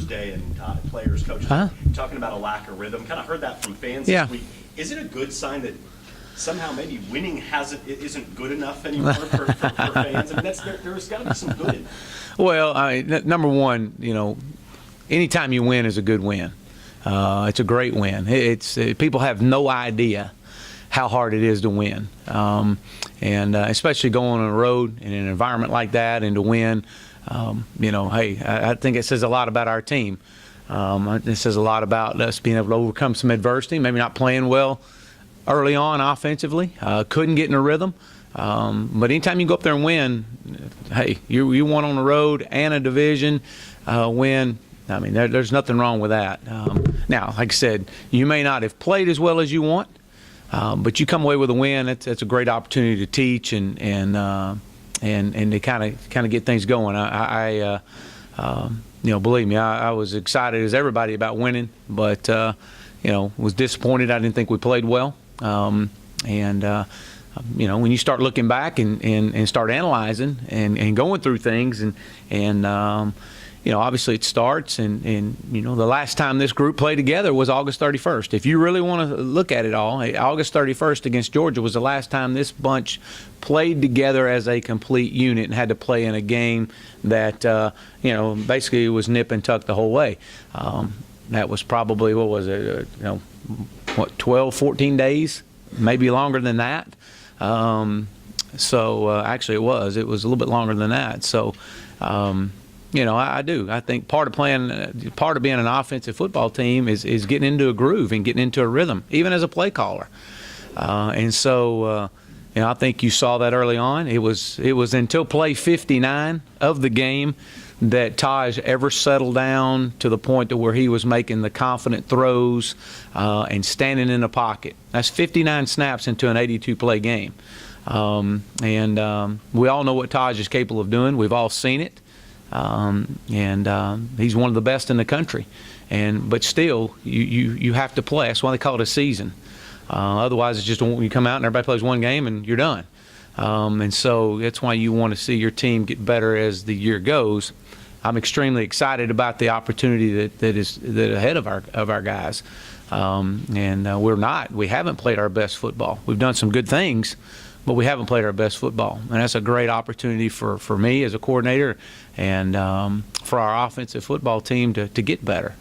Day and players, coaches talking about a lack of rhythm. Kind of heard that from fans this week. Is it a good sign that somehow maybe winning isn't good enough anymore for fans? I mean, there's got to be some good in that. Well, I mean, number one, anytime you win is a good win. It's a great win. People have no idea how hard it is to win, and especially going on the road in an environment like that and to win. Hey, I think it says a lot about our team. It says a lot about us being able to overcome some adversity, maybe not playing well early on offensively, couldn't get in a rhythm. But anytime you go up there and win, hey, you won on the road and a division win. I mean, there's nothing wrong with that. Now, like I said, you may not have played as well as you want, but you come away with a win. It's a great opportunity to teach and to kind of get things going. Believe me, I was excited as everybody about winning, but was disappointed. I didn't think we played well. When you start looking back and start analyzing and going through things and obviously it starts and the last time this group played together was August 31st. If you really want to look at it all, August 31st against Georgia was the last time this bunch played together as a complete unit and had to play in a game that basically was nip and tuck the whole way. That was probably, 12, 14 days, maybe longer than that. Actually it was a little bit longer than that. So, I do. I think part of being an offensive football team is getting into a groove and getting into a rhythm, even as a play caller. I think you saw that early on. It was until play 59 of the game that Taj ever settled down to the point to where he was making the confident throws and standing in the pocket. That's 59 snaps into an 82-play game. We all know what Taj is capable of doing. We've all seen it. He's one of the best in the country. But still, you have to play. That's why they call it a season. Otherwise, it's just you come out and everybody plays one game and you're done. So that's why you want to see your team get better as the year goes. I'm extremely excited about the opportunity that ahead of our guys. We haven't played our best football. We've done some good things, but we haven't played our best football. And that's a great opportunity for me as a coordinator and for our offensive football team to get better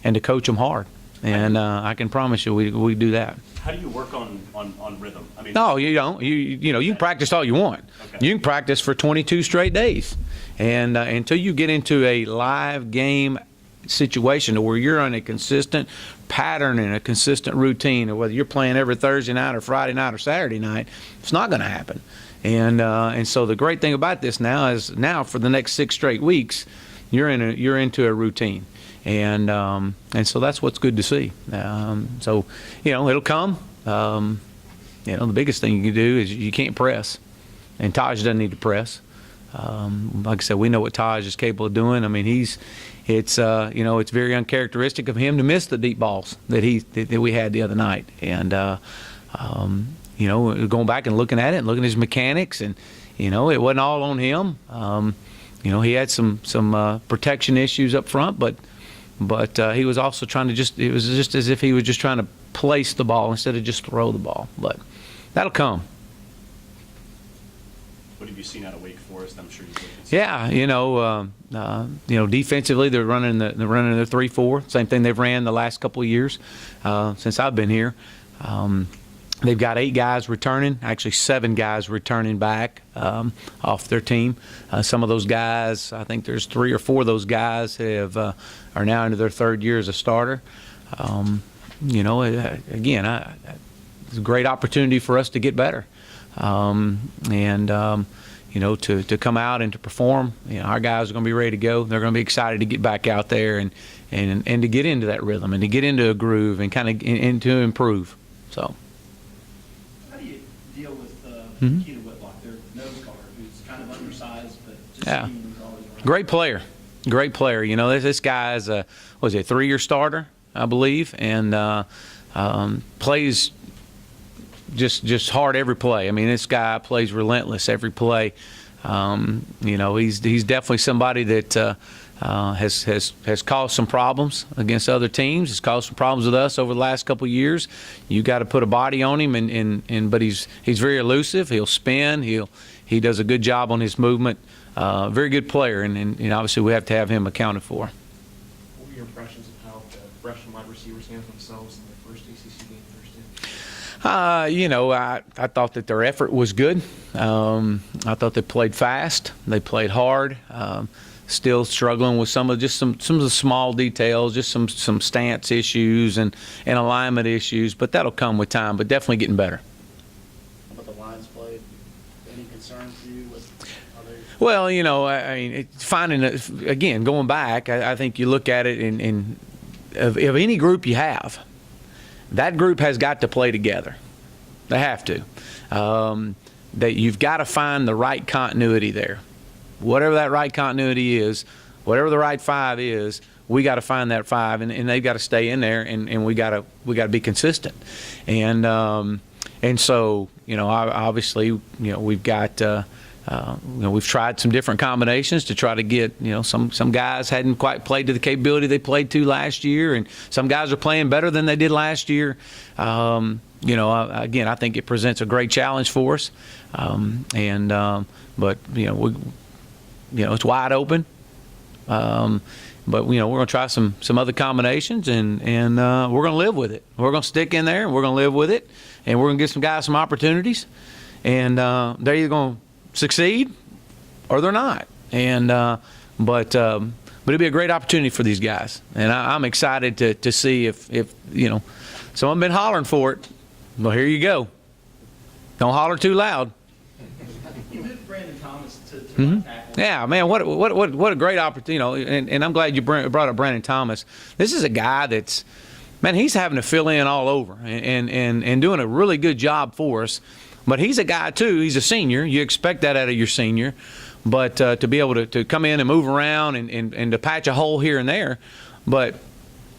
and to coach them hard. And I can promise you we do that. How do you work on rhythm? I mean, no, you don't. You can practice all you want. Okay. You can practice for 22 straight days. And until you get into a live game situation where you're on a consistent pattern and a consistent routine, or whether you're playing every Thursday night or Friday night or Saturday night, it's not going to happen. And so the great thing about this now is for the next 6 straight weeks, you're into a routine. And so that's what's good to see. So it'll come. The biggest thing you can do is you can't press, and Taj doesn't need to press. Like I said, we know what Taj is capable of doing. I mean, it's very uncharacteristic of him to miss the deep balls that we had the other night. And going back and looking at it and looking at his mechanics, and it wasn't all on him. He had some protection issues up front, but he was also trying to it was just as if he was just trying to place the ball instead of just throw the ball. But that'll come. What have you seen out of Wake Forest? I'm sure you've looked at. Yeah, defensively they're running the 3-4, same thing they've ran the last couple of years since I've been here. They've got 8 guys returning, actually 7 guys returning back off their team. Some of those guys, I think there's 3 or 4 of those guys are now into their 3rd year as a starter. Again, it's a great opportunity for us to get better. To come out and to perform, our guys are going to be ready to go. They're going to be excited to get back out there and to get into that rhythm and to get into a groove and kind of to improve. So. How do you deal with Keita Whitlock, their nose guard, who's kind of undersized but just seems always around? Great player. This guy's a 3-year starter, I believe, and plays just hard every play. I mean, this guy plays relentless every play. He's definitely somebody that has caused some problems against other teams. Has caused some problems with us over the last couple of years. You got to put a body on him, but he's very elusive. He'll spin. He does a good job on his movement. Very good player, and obviously we have to have him accounted for. What were your impressions of how the freshman wide receivers handled themselves in their first ACC game Thursday? I thought that their effort was good. I thought they played fast. They played hard. Still struggling with some of the small details, just some stance issues and alignment issues, but that'll come with time. But definitely getting better. But the lines played, any concern for you with others? Well, again, going back, I think you look at it in of any group you have, that group has got to play together. They have to. That you've got to find the right continuity there. Whatever that right continuity is, whatever the right five is, we got to find that five, and they've got to stay in there, and we got to be consistent. And so obviously we've got we've tried some different combinations to try to get some guys hadn't quite played to the capability they played to last year, and some guys are playing better than they did last year. Again, I think it presents a great challenge for us, but it's wide open. But we're going to try some other combinations, and we're going to live with it. We're going to stick in there, and we're going to live with it, and we're going to give some guys some opportunities, and they're either going to succeed or they're not. And but it'll be a great opportunity for these guys, and I'm excited to see if someone been hollering for it. Well, here you go. Don't holler too loud. You moved Brandon Thomas to Mm-hmm. tackle. Yeah, man, what a great opportunity, and I'm glad you brought up Brandon Thomas. This is a guy that's, man, he's having to fill in all over and doing a really good job for us. But he's a guy, too. He's a senior. You expect that out of your senior. But to be able to come in and move around and to patch a hole here and there. But,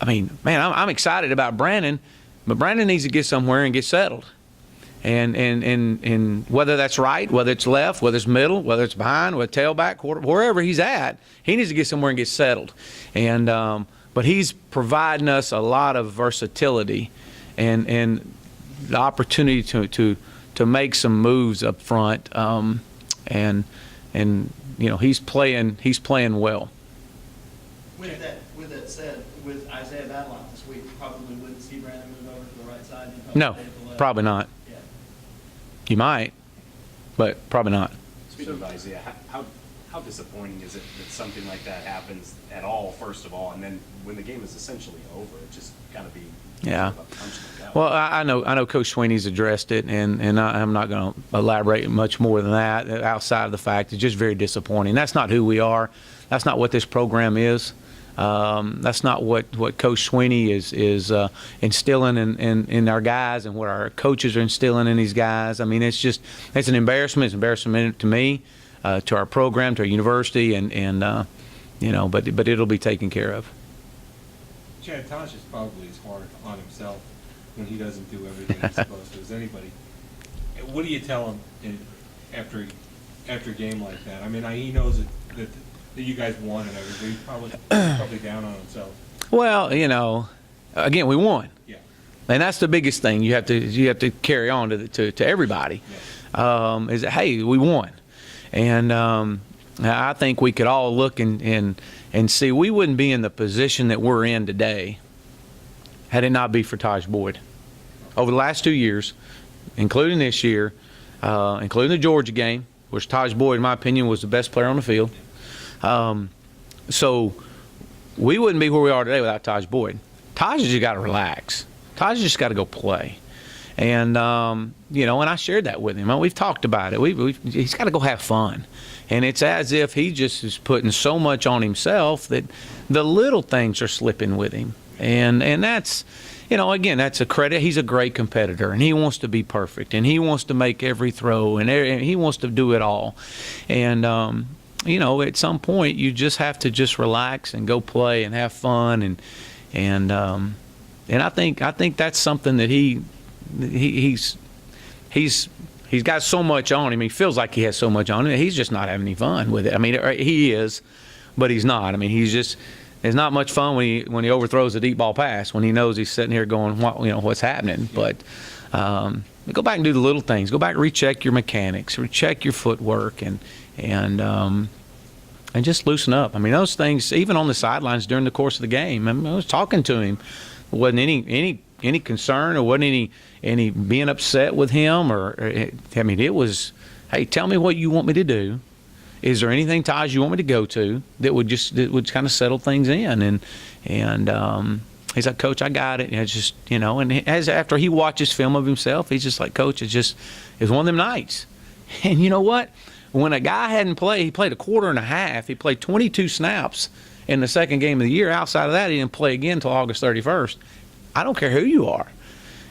I mean, man, I'm excited about Brandon. But Brandon needs to get somewhere and get settled. And whether that's right, whether it's left, whether it's middle, whether it's behind, whether tailback, wherever he's at, he needs to get somewhere and get settled. And but he's providing us a lot of versatility and the opportunity to make some moves up front. And he's playing well. With that said, with Isaiah Badlock this week, probably wouldn't see Brandon move over to the right side. No, probably not. Yeah. You might, but probably not. Speaking of Isaiah, how disappointing is it that something like that happens at all, first of all, and then when the game is essentially over, it just got to be Yeah. sort of a punch in the gut. Well, I know Coach Sweeney's addressed it, and I'm not going to elaborate much more than that outside of the fact it's just very disappointing. That's not who we are. That's not what this program is. That's not what Coach Sweeney is instilling in our guys and what our coaches are instilling in these guys. I mean, it's an embarrassment. It's an embarrassment to me, to our program, to our university, but it'll be taken care of. Chad, Taj is probably as hard on himself when he doesn't do everything he's supposed to as anybody. What do you tell him after a game like that? I mean, he knows that you guys won and everything. He's probably down on himself. Well, again, we won. Yeah. And that's the biggest thing you have to carry on to everybody. Yeah. Is that, hey, we won. And I think we could all look and see we wouldn't be in the position that we're in today had it not be for Taj Boyd. Over the last 2 years, including this year, including the Georgia game, which Taj Boyd, in my opinion, was the best player on the field. So we wouldn't be where we are today without Taj Boyd. Taj has just got to relax. Taj has just got to go play. And, and I shared that with him. We've talked about it. He's got to go have fun. And it's as if he just is putting so much on himself that the little things are slipping with him. And that's, again, that's a credit. He's a great competitor, and he wants to be perfect, and he wants to make every throw, and he wants to do it all. And, at some point you just have to just relax and go play and have fun. And I think that's something that he's got so much on him. He feels like he has so much on him. He's just not having any fun with it. I mean, he is, but he's not. I mean, it's not much fun when he overthrows a deep ball pass, when he knows he's sitting here going, what's happening. But go back and do the little things. Go back and recheck your mechanics, recheck your footwork, and just loosen up. I mean, those things, even on the sidelines during the course of the game, I was talking to him. There wasn't any concern, or wasn't any being upset with him, it was, hey, tell me what you want me to do. Is there anything, Taj, you want me to go to that would kind of settle things in? And he's like, Coach, I got it. And it's just, and after he watches film of himself, he's just like, Coach, it's one of them nights. And you know what? When a guy hadn't played, he played a quarter and a half. He played 22 snaps in the second game of the year. Outside of that, he didn't play again until August 31st. I don't care who you are.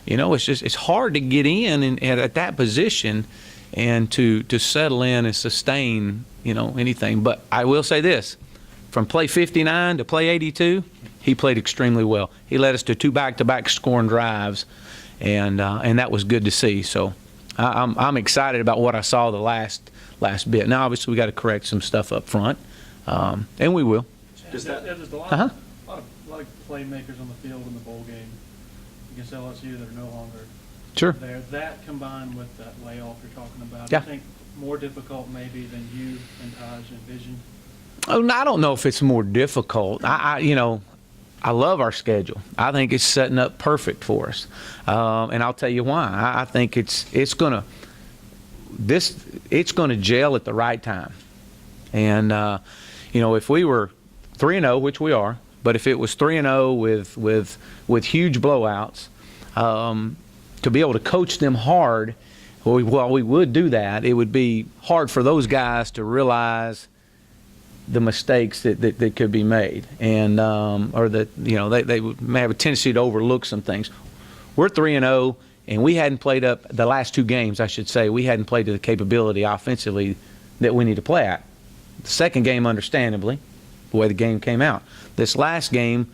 It's hard to get in and at that position and to settle in and sustain, anything. But I will say this, from play 59 to play 82, he played extremely well. He led us to 2 back-to-back scoring drives, and that was good to see. So I'm excited about what I saw the last bit. Now, obviously, we got to correct some stuff up front, and we will. There's a lot of playmakers on the field in the bowl game against LSU that are no longer there. That combined with that layoff you're talking about, I think more difficult maybe than you and Taj envisioned. Oh, I don't know if it's more difficult. I love our schedule. I think it's setting up perfect for us, and I'll tell you why. I think it's gonna gel at the right time. And if we were 3-0, which we are, but if it was 3-0 with huge blowouts, to be able to coach them hard, while we would do that, it would be hard for those guys to realize the mistakes that could be made, and or that they may have a tendency to overlook some things. We're 3-0, and we hadn't played up the last 2 games. I should say we hadn't played to the capability offensively that we need to play at. The second game, understandably, the way the game came out. This last game,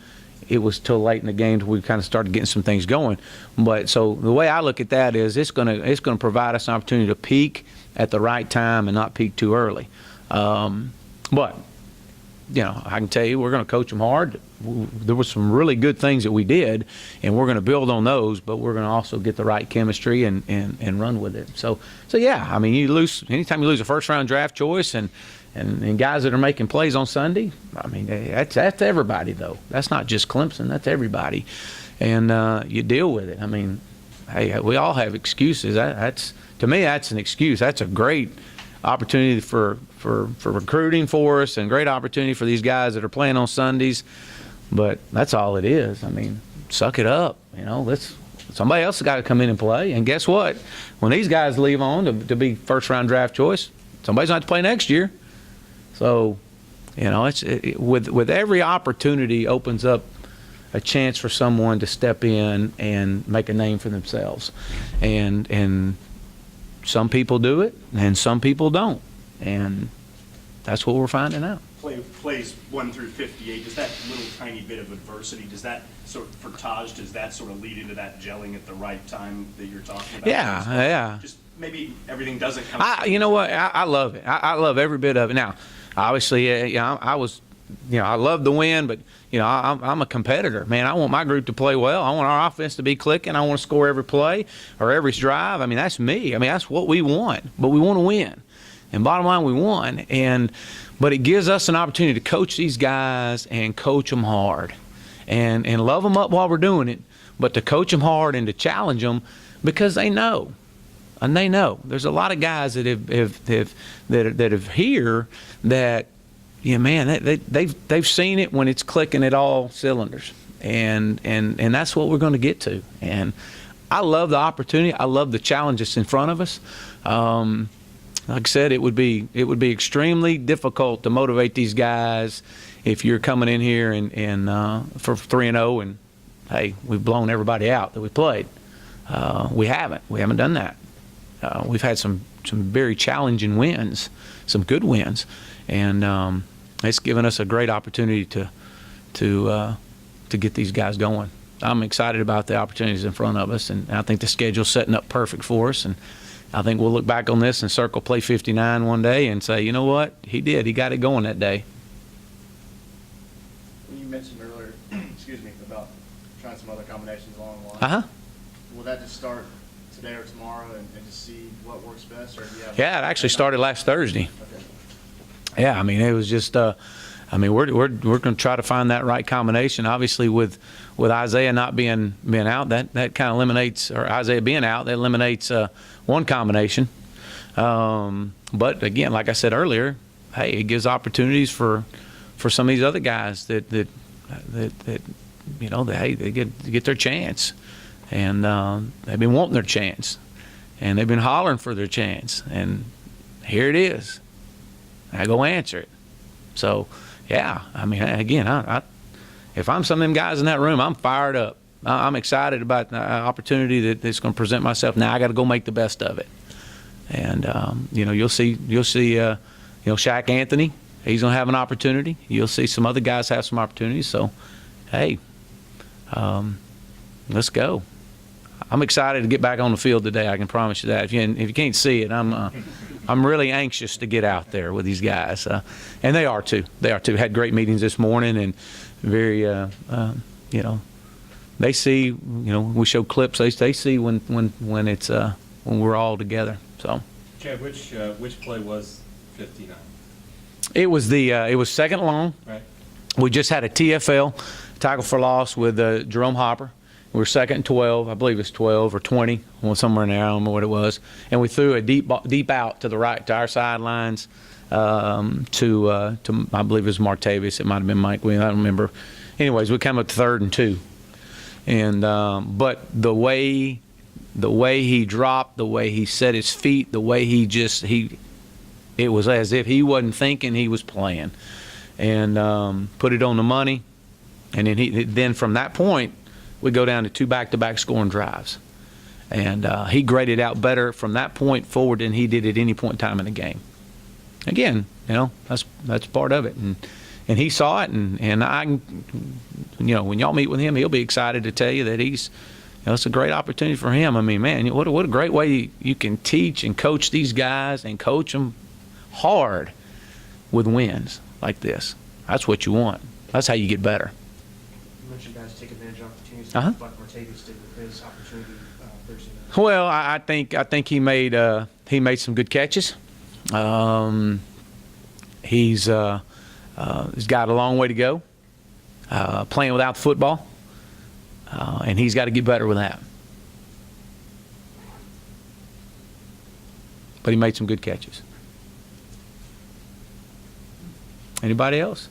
it was till late in the game till we kind of started getting some things going. But so the way I look at that is it's going to provide us an opportunity to peak at the right time and not peak too early. But I can tell you we're going to coach them hard. There were some really good things that we did, and we're going to build on those. But we're going to also get the right chemistry and run with it. So yeah, I mean, anytime you lose a first-round draft choice and guys that are making plays on Sunday, I mean, that's everybody, though. That's not just Clemson. That's everybody. And you deal with it. I mean, hey, we all have excuses. To me, that's an excuse. That's a great opportunity for recruiting for us, and great opportunity for these guys that are playing on Sundays. But that's all it is. I mean, suck it up. Somebody else has got to come in and play. And guess what? When these guys leave on to be first-round draft choice, somebody's going to have to play next year. So, with every opportunity opens up a chance for someone to step in and make a name for themselves. And some people do it, and some people don't. And that's what we're finding out. Plays 1 through 58, does that little tiny bit of adversity, for Taj, does that sort of lead into that gelling at the right time that you're talking about? Yeah. Just maybe everything doesn't come. You know what? I love it. I love every bit of it. Now, obviously, I love the win, but I'm a competitor, man. I want my group to play well. I want our offense to be clicking. I want to score every play or every drive. I mean, that's me. I mean, that's what we want. But we want to win. And bottom line, we won. But it gives us an opportunity to coach these guys and coach them hard, and love them up while we're doing it. But to coach them hard and to challenge them, because they know. And they know. There's a lot of guys that have here that, they've seen it when it's clicking at all cylinders, and that's what we're going to get to. And I love the opportunity. I love the challenge that's in front of us. Like I said, it would be extremely difficult to motivate these guys if you're coming in here and for 3-0 and hey, we've blown everybody out that we played. We haven't done that. We've had some very challenging wins, some good wins, and it's given us a great opportunity to get these guys going. I'm excited about the opportunities in front of us, and I think the schedule's setting up perfect for us. And I think we'll look back on this and circle play 59 one day and say, you know what, he got it going that day. mentioned earlier, excuse me, about trying some other combinations along the line. Uh-huh. Will that just start today or tomorrow and just see what works best, or do you have? Yeah, it actually started last Thursday. Okay. Yeah, I mean, it was just, I mean, we're going to try to find that right combination. Obviously, with Isaiah not being out, that kind of eliminates, or Isaiah being out, that eliminates one combination. But again, like I said earlier, hey, it gives opportunities for some of these other guys that you know, hey, they get their chance, and they've been wanting their chance, and they've been hollering for their chance, and here it is. I go answer it. So, yeah, I mean, again, I if I'm some of them guys in that room, I'm fired up. I'm excited about the opportunity that's going to present myself. Now I got to go make the best of it. And you know, you'll see, you know, Shaq Anthony, he's going to have an opportunity. You'll see some other guys have some opportunities. So, hey, let's go. I'm excited to get back on the field today. I can promise you that. If you can't see it, I'm really anxious to get out there with these guys, and they are too. They are too. Had great meetings this morning, and very, you know, they see. You know, we show clips. They see when it's when we're all together. So, Chad, which play was 59? it was second long. Right. We just had a TFL, tackle for loss, with Jerome Hopper. We were second and 12, I believe it's 12 or 20, well, somewhere in there, I don't know what it was. And we threw a deep out to the right, to our sidelines, to I believe it was Martavis. It might have been Mike Williams, I don't remember. Anyways, we came up to 3rd and 2. And but the way he dropped, the way he set his feet, the way it was as if he wasn't thinking, he was playing. And put it on the money. And then from that point, we go down to 2 back-to-back scoring drives. And he graded out better from that point forward than he did at any point in time in the game. Again, you know, that's part of it. And he saw it, and I, you know, when y'all meet with him, he'll be excited to tell you that he's, you know, it's a great opportunity for him. I mean, man, what a great way you can teach and coach these guys and coach them hard with wins like this. That's what you want. That's how you get better. You mentioned guys take advantage of opportunities, Uh-huh. like Martavis did with his opportunity Thursday night. Well, I think he made some good catches. He's got a long way to go playing without the football, and he's got to get better with that. But he made some good catches. Anybody else?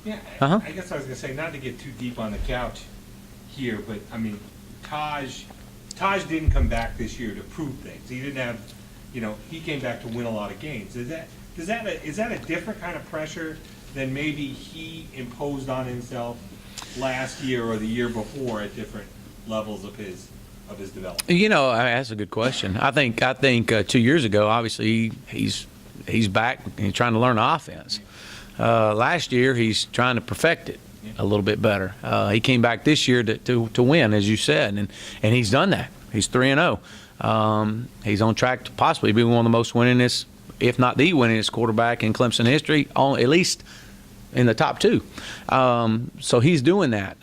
Yeah, Uh-huh. I guess I was going to say, not to get too deep on the couch here, but I mean, Taj didn't come back this year to prove things. He didn't have, you know, he came back to win a lot of games. Is that a different kind of pressure than maybe he imposed on himself last year or the year before at different levels of his development? You know, that's a good question. I think 2 years ago, obviously he's back and trying to learn offense. Last year, he's trying to perfect it a little bit better. He came back this year to win, as you said, and he's done that. He's 3-0. He's on track to possibly be one of the most winningest, if not the winningest quarterback in Clemson history, at least in the top 2. So he's doing that.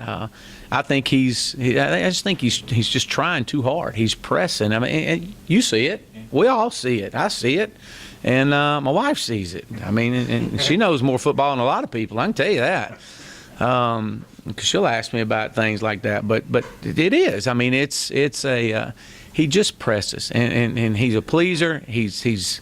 I think I just think he's just trying too hard. He's pressing. I mean, you see it. We all see it. I see it. And my wife sees it. I mean, and she knows more football than a lot of people. I can tell you that. Because she'll ask me about things like that. But it is. I mean, it's he just presses, and he's a pleaser. He's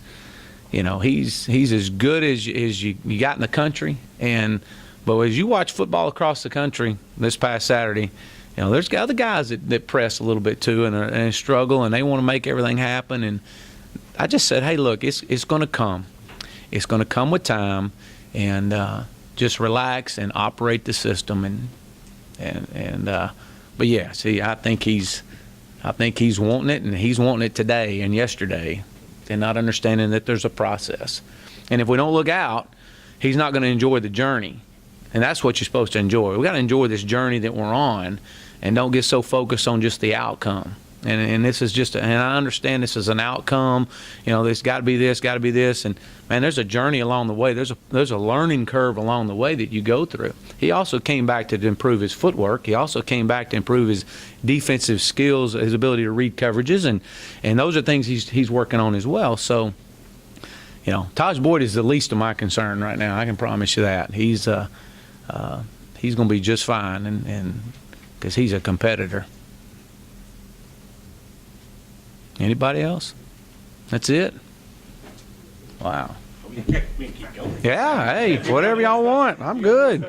as good as you got in the country. But as you watch football across the country this past Saturday, you know, there's other guys that press a little bit too and struggle, and they want to make everything happen. And I just said, hey, look, it's going to come. It's going to come with time, and just relax and operate the system. But yeah, see, I think he's wanting it, and he's wanting it today and yesterday, and not understanding that there's a process. And if we don't look out, he's not going to enjoy the journey, and that's what you're supposed to enjoy. We got to enjoy this journey that we're on, and don't get so focused on just the outcome. And this is just, and I understand this is an outcome. You know, there's got to be this, and man, there's a journey along the way. There's a learning curve along the way that you go through. He also came back to improve his footwork. He also came back to improve his defensive skills, his ability to read coverages, and those are things he's working on as well. So, you know, Taj Boyd is the least of my concern right now. I can promise you that. He's going to be just fine, and because he's a competitor. Anybody else? That's it? Wow. We can keep going. Yeah, hey, whatever y'all want. I'm good.